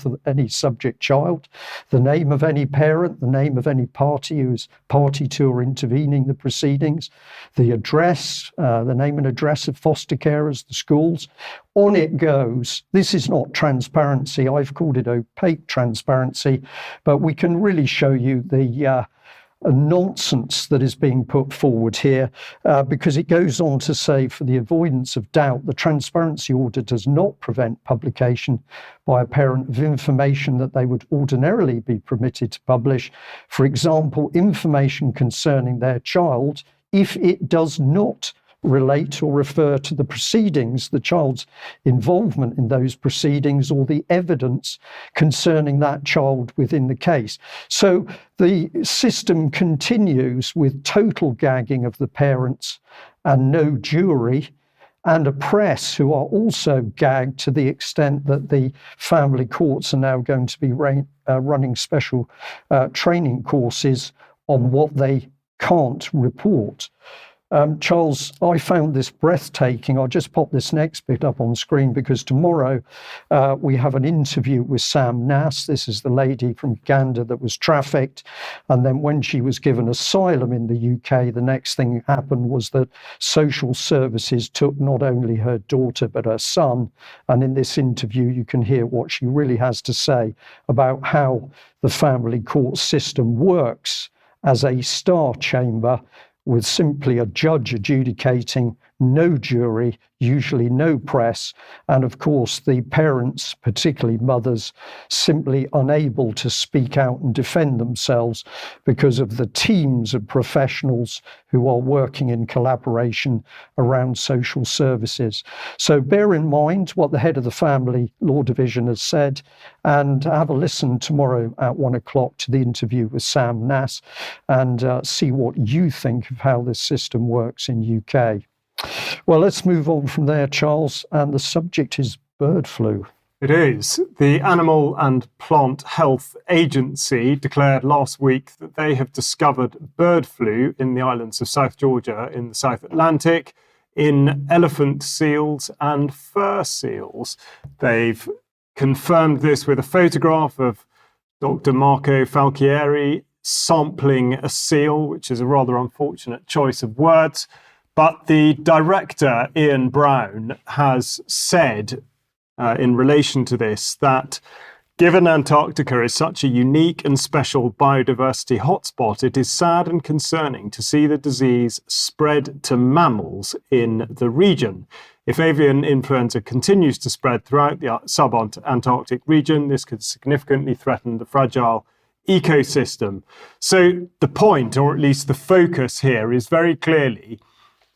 of any subject child, the name of any parent, the name of any party who is party to or intervening the proceedings, the address, the name and address of foster carers, the schools. On it goes. This is not transparency. I've called it opaque transparency, but we can really show you the nonsense that is being put forward here, because it goes on to say, for the avoidance of doubt, the transparency order does not prevent publication by a parent of information that they would ordinarily be permitted to publish. For example, information concerning their child, if it does not relate or refer to the proceedings, the child's involvement in those proceedings, or the evidence concerning that child within the case. So the system continues with total gagging of the parents and no jury, and a press who are also gagged to the extent that the family courts are now going to be running special training courses on what they can't report. Charles, I found this breathtaking. I'll just pop this next bit up on screen, because tomorrow we have an interview with Sam Nass. This is the lady from Uganda that was trafficked. And then when she was given asylum in the UK, the next thing that happened was that social services took not only her daughter, but her son. And in this interview, you can hear what she really has to say about how the family court system works as a star chamber, with simply a judge adjudicating, no jury, usually no press, and of course the parents, particularly mothers, simply unable to speak out and defend themselves because of the teams of professionals who are working in collaboration around social services. So bear in mind what the head of the Family Law Division has said, and have a listen tomorrow at 1 o'clock to the interview with Sam Nass, and see what you think of how this system works in UK. Well, let's move on from there, Charles, and the subject is bird flu. It is. The Animal and Plant Health Agency declared last week that they have discovered bird flu in the islands of South Georgia in the South Atlantic, in elephant seals and fur seals. They've confirmed this with a photograph of Dr. Marco Falchieri sampling a seal, which is a rather unfortunate choice of words. But the director, Ian Brown, has said in relation to this that given Antarctica is such a unique and special biodiversity hotspot, it is sad and concerning to see the disease spread to mammals in the region. If avian influenza continues to spread throughout the sub-Antarctic region, this could significantly threaten the fragile ecosystem. So the point, or at least the focus here, is very clearly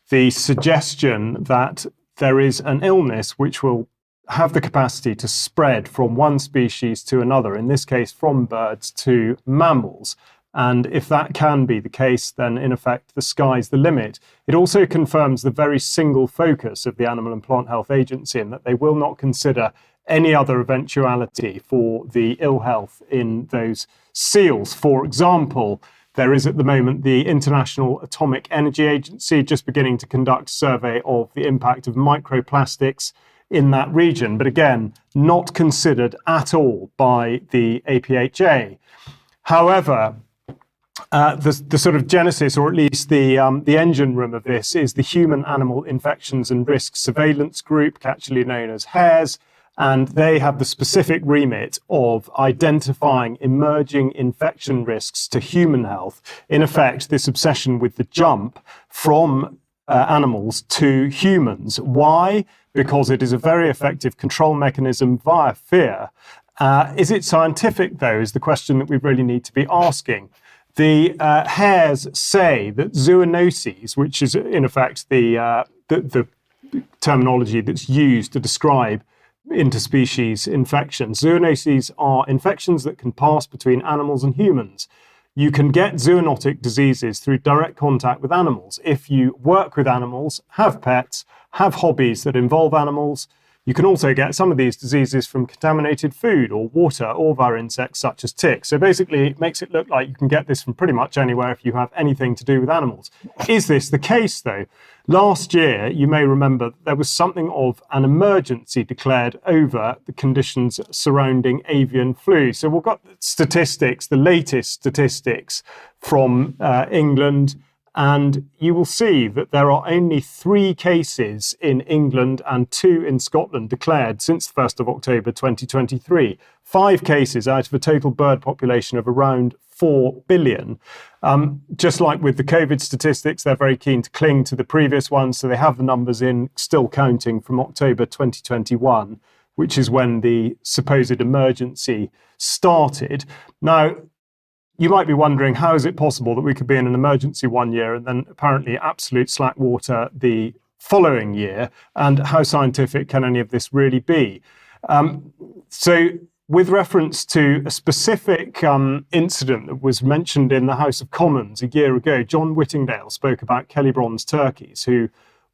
the suggestion that there is an illness which will have the capacity to spread from one species to another, in this case from birds to mammals. And if that can be the case, then in effect, the sky's the limit. It also confirms the very single focus of the Animal and Plant Health Agency, in that they will not consider any other eventuality for the ill health in those seals. For example, there is at the moment the International Atomic Energy Agency just beginning to conduct a survey of the impact of microplastics in that region, but again, not considered at all by the APHA. However, the sort of genesis, or at least the engine room of this, is the Human Animal Infections and Risk Surveillance Group, actually known as HARES, and they have the specific remit of identifying emerging infection risks to human health. In effect, this obsession with the jump from animals to humans. Why? Because it is a very effective control mechanism via fear. Is it scientific, though, is the question that we really need to be asking. The HARES say that zoonoses, which is in effect the terminology that's used to describe interspecies infections, zoonoses are infections that can pass between animals and humans. You can get zoonotic diseases through direct contact with animals. If you work with animals, have pets, have hobbies that involve animals, you can also get some of these diseases from contaminated food or water or via insects such as ticks. So basically, it makes it look like you can get this from pretty much anywhere if you have anything to do with animals. Is this the case, though? Last year, you may remember, there was something of an emergency declared over the conditions surrounding avian flu. So we've got statistics, the latest statistics from England, and you will see that there are only 3 cases in England and 2 in Scotland declared since the 1st of October 2023. 5 cases out of a total bird population of around 4 billion. Just like with the COVID statistics, they're very keen to cling to the previous ones, so they have the numbers in still counting from October 2021, which is when the supposed emergency started. Now, you might be wondering, how is it possible that we could be in an emergency one year and then apparently absolute slack water the following year? And how scientific can any of this really be? So with reference to a specific incident that was mentioned in the House of Commons a year ago, John Whittingdale spoke about Kelly-Bronze turkeys, who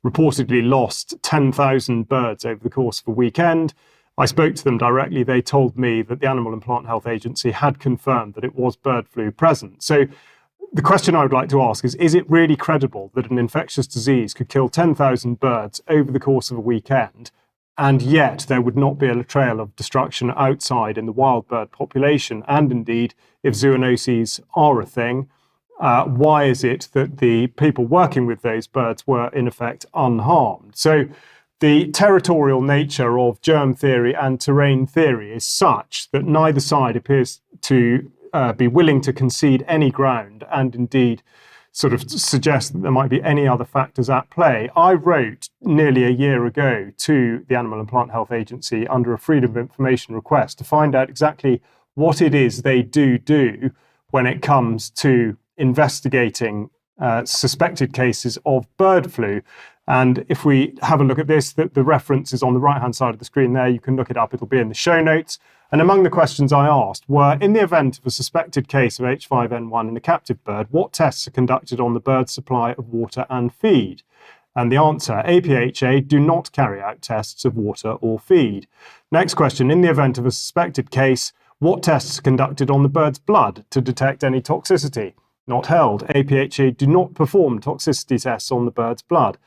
reportedly lost 10,000 birds over the course of a weekend. I spoke to them directly. They told me that the Animal and Plant Health Agency had confirmed that it was bird flu present. So the question I would like to ask is it really credible that an infectious disease could kill 10,000 birds over the course of a weekend, and yet there would not be a trail of destruction outside in the wild bird population? And indeed, if zoonoses are a thing, why is it that the people working with those birds were in effect unharmed? So the territorial nature of germ theory and terrain theory is such that neither side appears to be willing to concede any ground, and indeed sort of suggest that there might be any other factors at play. I wrote nearly a year ago to the Animal and Plant Health Agency under a Freedom of Information request to find out exactly what it is they do when it comes to investigating suspected cases of bird flu. And if we have a look at this, the reference is on the right-hand side of the screen there. You can look it up. It'll be in the show notes. And among the questions I asked were, in the event of a suspected case of H5N1 in a captive bird, what tests are conducted on the bird's supply of water and feed? And the answer, APHA do not carry out tests of water or feed. Next question, in the event of a suspected case, what tests are conducted on the bird's blood to detect any toxicity? Not held. APHA do not perform toxicity tests on the bird's blood.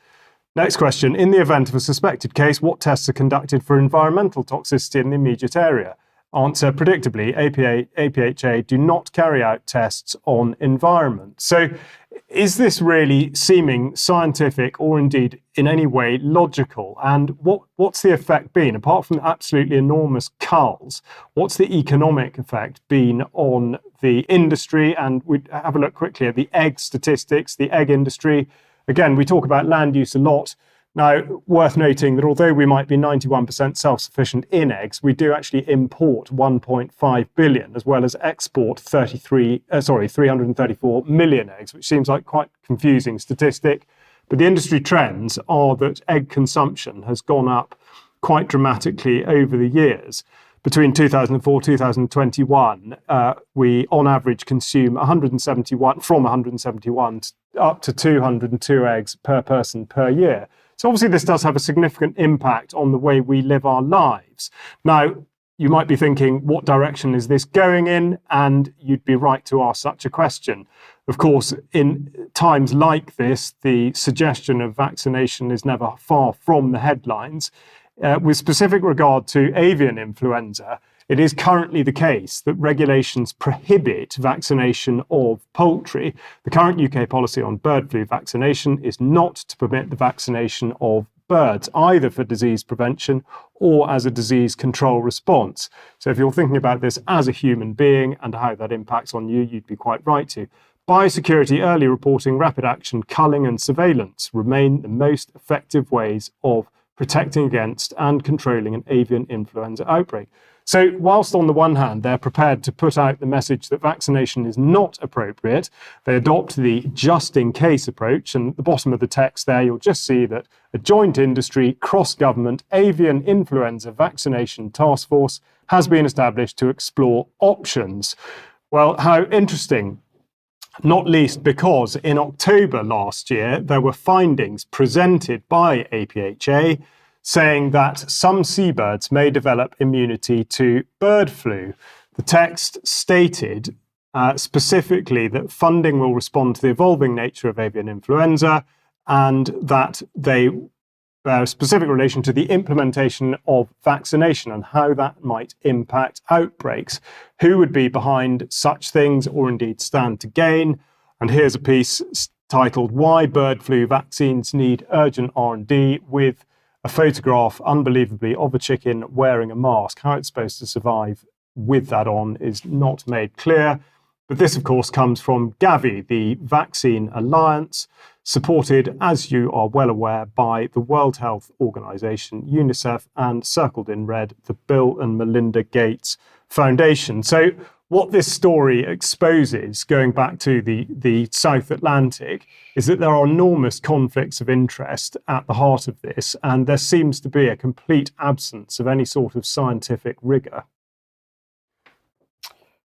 Next question, in the event of a suspected case, what tests are conducted for environmental toxicity in the immediate area? Answer, predictably, APHA do not carry out tests on environment. So is this really seeming scientific or indeed in any way logical? And what's the effect been? Apart from absolutely enormous culls, what's the economic effect been on the industry? And we have a look quickly at the egg statistics, the egg industry. Again, we talk about land use a lot. Now, worth noting that although we might be 91% self-sufficient in eggs, we do actually import 1.5 billion, as well as export 334 million eggs, which seems like quite a confusing statistic. But the industry trends are that egg consumption has gone up quite dramatically over the years. Between 2004 2021, we on average consume 171 up to 202 eggs per person per year. So obviously this does have a significant impact on the way we live our lives. Now, you might be thinking, what direction is this going in? And you'd be right to ask such a question. Of course, in times like this, the suggestion of vaccination is never far from the headlines. With specific regard to avian influenza, it is currently the case that regulations prohibit vaccination of poultry. The current UK policy on bird flu vaccination is not to permit the vaccination of birds, either for disease prevention or as a disease control response. So if you're thinking about this as a human being and how that impacts on you, you'd be quite right to. Biosecurity, early reporting, rapid action, culling and surveillance remain the most effective ways of protecting against and controlling an avian influenza outbreak. So whilst on the one hand, they're prepared to put out the message that vaccination is not appropriate, they adopt the just in case approach. And at the bottom of the text there, you'll just see that a joint industry, cross-government avian influenza vaccination task force has been established to explore options. Well, how interesting. Not least because in October last year, there were findings presented by APHA saying that some seabirds may develop immunity to bird flu. The text stated specifically that funding will respond to the evolving nature of avian influenza and that they bear a specific relation to the implementation of vaccination and how that might impact outbreaks. Who would be behind such things or indeed stand to gain? And here's a piece titled "Why Bird Flu Vaccines Need Urgent R&D" with a photograph, unbelievably, of a chicken wearing a mask. How it's supposed to survive with that on is not made clear. But this, of course, comes from Gavi, the Vaccine Alliance, supported, as you are well aware, by the World Health Organization, UNICEF, and circled in red, the Bill and Melinda Gates Foundation. So what this story exposes, going back to the South Atlantic, is that there are enormous conflicts of interest at the heart of this, and there seems to be a complete absence of any sort of scientific rigor.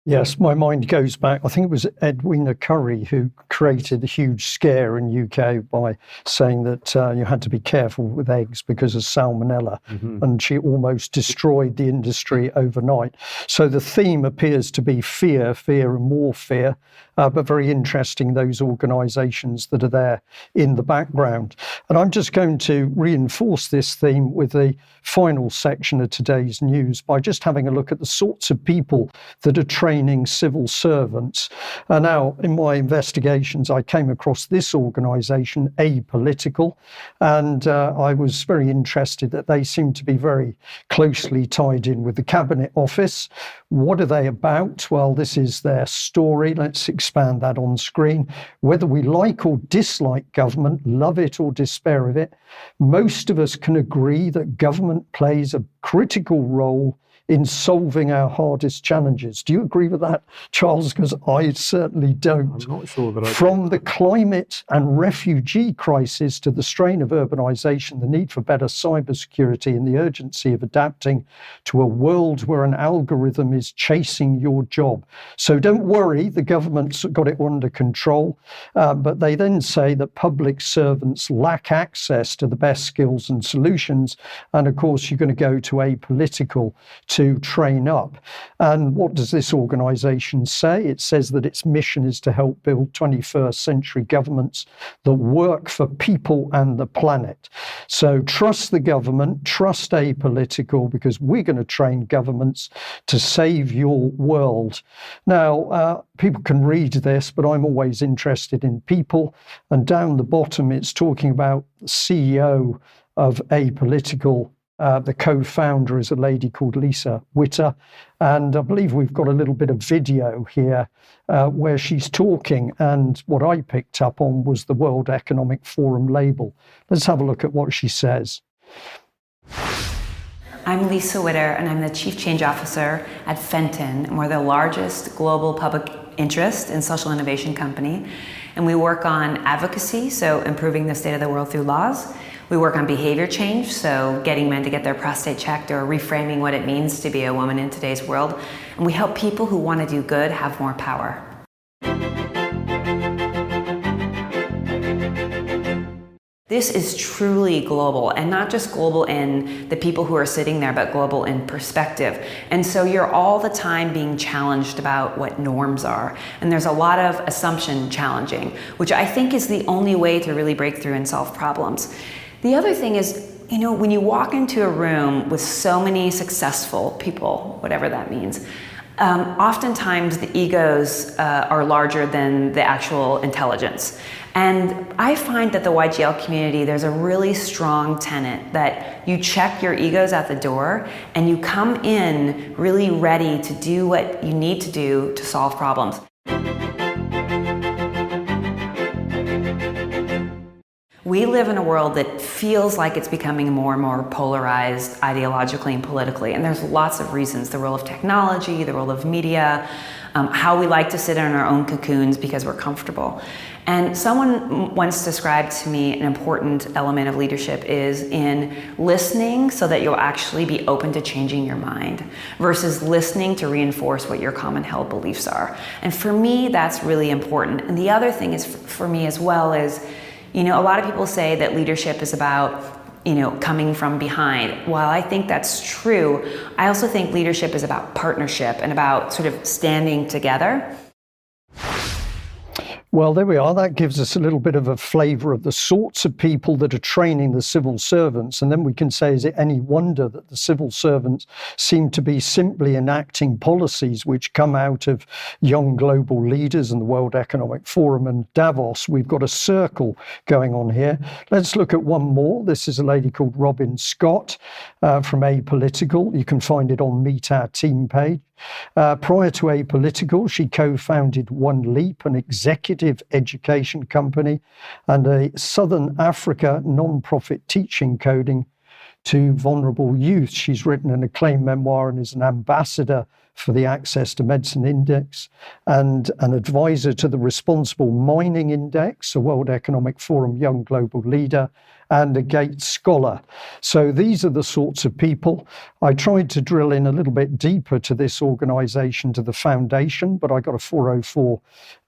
Yes, my mind goes back. I think it was Edwina Currie who created the huge scare in UK by saying that you had to be careful with eggs because of salmonella, and she almost destroyed the industry overnight. So the theme appears to be fear, fear and more fear, but very interesting, those organisations that are there in the background. And I'm just going to reinforce this theme with the final section of today's news by just having a look at the sorts of people that are training civil servants. Now, in my investigations, I came across this organisation, Apolitical, and I was very interested that they seem to be very closely tied in with the Cabinet Office. What are they about? Well, this is their story. Let's expand that on screen. Whether we like or dislike government, love it or despair of it, most of us can agree that government plays a critical role in solving our hardest challenges. Do you agree with that, Charles? Because I certainly don't. I'm not sure that I do. From the climate and refugee crisis to the strain of urbanisation, the need for better cybersecurity and the urgency of adapting to a world where an algorithm is chasing your job. So don't worry, the government's got it under control, but they then say that public servants lack access to the best skills and solutions. And of course, you're going to go to Apolitical to train up. And what does this organisation say? It says that its mission is to help build 21st century governments that work for people and the planet. So trust the government, trust Apolitical, because we're going to train governments to save your world. Now, people can read this, but I'm always interested in people. And down the bottom, it's talking about the CEO of Apolitical. The co-founder is a lady called Lisa Witter. And I believe we've got a little bit of video here where she's talking. And what I picked up on was the World Economic Forum label. Let's have a look at what she says. I'm Lisa Witter, and I'm the Chief Change Officer at Fenton, and we're the largest global public interest and social innovation company. And we work on advocacy, so improving the state of the world through laws. We work on behavior change, so getting men to get their prostate checked or reframing what it means to be a woman in today's world. And we help people who want to do good have more power. This is truly global, and not just global in the people who are sitting there, but global in perspective. And so you're all the time being challenged about what norms are. And there's a lot of assumption challenging, which I think is the only way to really break through and solve problems. The other thing is, when you walk into a room with so many successful people, whatever that means, oftentimes the egos are larger than the actual intelligence. And I find that the YGL community, there's a really strong tenet that you check your egos at the door and you come in really ready to do what you need to do to solve problems. We live in a world that feels like it's becoming more and more polarized ideologically and politically, and there's lots of reasons. The role of technology, the role of media, how we like to sit in our own cocoons because we're comfortable. And someone once described to me an important element of leadership is in listening so that you'll actually be open to changing your mind versus listening to reinforce what your common held beliefs are. And for me, that's really important. And the other thing is for me as well is, a lot of people say that leadership is about coming from behind. While I think that's true, I also think leadership is about partnership and about sort of standing together. Well, there we are. That gives us a little bit of a flavour of the sorts of people that are training the civil servants. And then we can say, is it any wonder that the civil servants seem to be simply enacting policies which come out of young global leaders and the World Economic Forum and Davos? We've got a circle going on here. Let's look at one more. This is a lady called Robin Scott from Apolitical. You can find it on Meet Our Team page. Prior to Apolitical, she co-founded One Leap, an executive education company, and a Southern Africa non-profit teaching coding to vulnerable youth. She's written an acclaimed memoir and is an ambassador for the Access to Medicine Index and an advisor to the Responsible Mining Index, a World Economic Forum Young Global Leader, and a Gates Scholar. So these are the sorts of people. I tried to drill in a little bit deeper to this organization, to the foundation, but I got a 404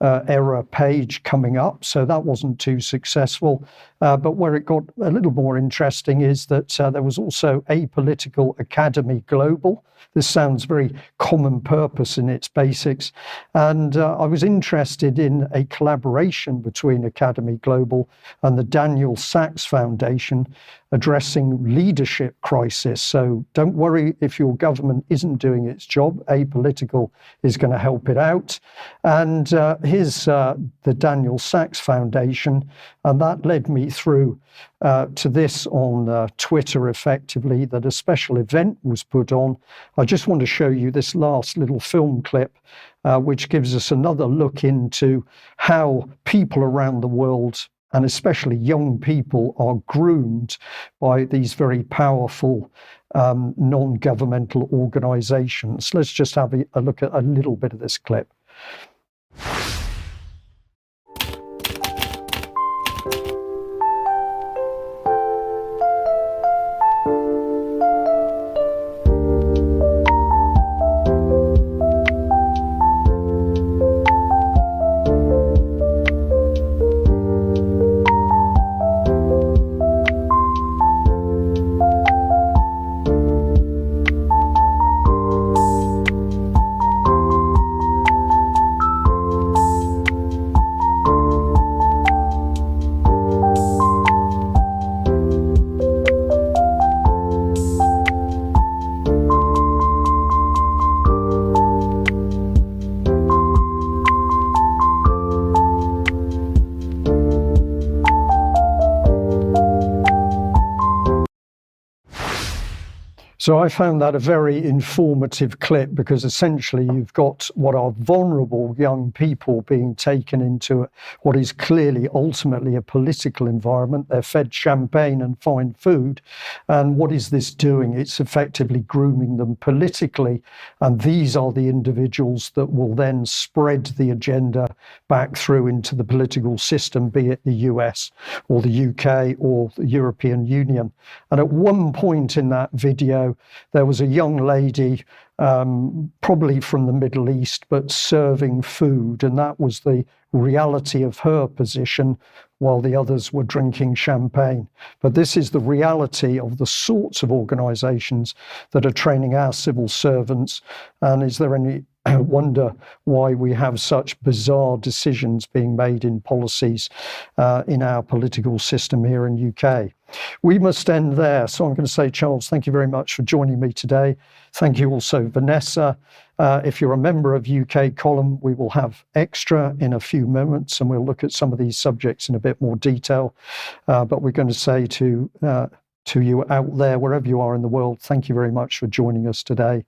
error page coming up, so that wasn't too successful. But where it got a little more interesting is that there was also Apolitical Academy Global. This sounds very common purpose in its basics. And I was interested in a collaboration between Academy Global and the Daniel Sachs Foundation addressing leadership crisis. So don't worry if your government isn't doing its job. Apolitical is going to help it out. And here's the Daniel Sachs Foundation. And that led me through to this on Twitter, effectively, that a special event was put on. I just want to show you this last little film clip, which gives us another look into how people around the world, and especially young people, are groomed by these very powerful non-governmental organizations. Let's just have a look at a little bit of this clip. So I found that a very informative clip, because essentially you've got what are vulnerable young people being taken into what is clearly ultimately a political environment. They're fed champagne and fine food. And what is this doing? It's effectively grooming them politically. And these are the individuals that will then spread the agenda back through into the political system, be it the US or the UK or the European Union. And at one point in that video, there was a young lady, probably from the Middle East, but serving food. And that was the reality of her position, while the others were drinking champagne. But this is the reality of the sorts of organisations that are training our civil servants. And is there any wonder why we have such bizarre decisions being made in policies in our political system here in UK? We must end there. So I'm going to say, Charles, thank you very much for joining me today. Thank you also, Vanessa. If you're a member of UK Column, we will have extra in a few moments, and we'll look at some of these subjects in a bit more detail. But we're going to say to you out there, wherever you are in the world, thank you very much for joining us today.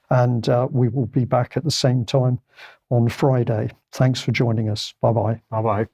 And we will be back at the same time on Friday. Thanks for joining us. Bye-bye. Bye-bye.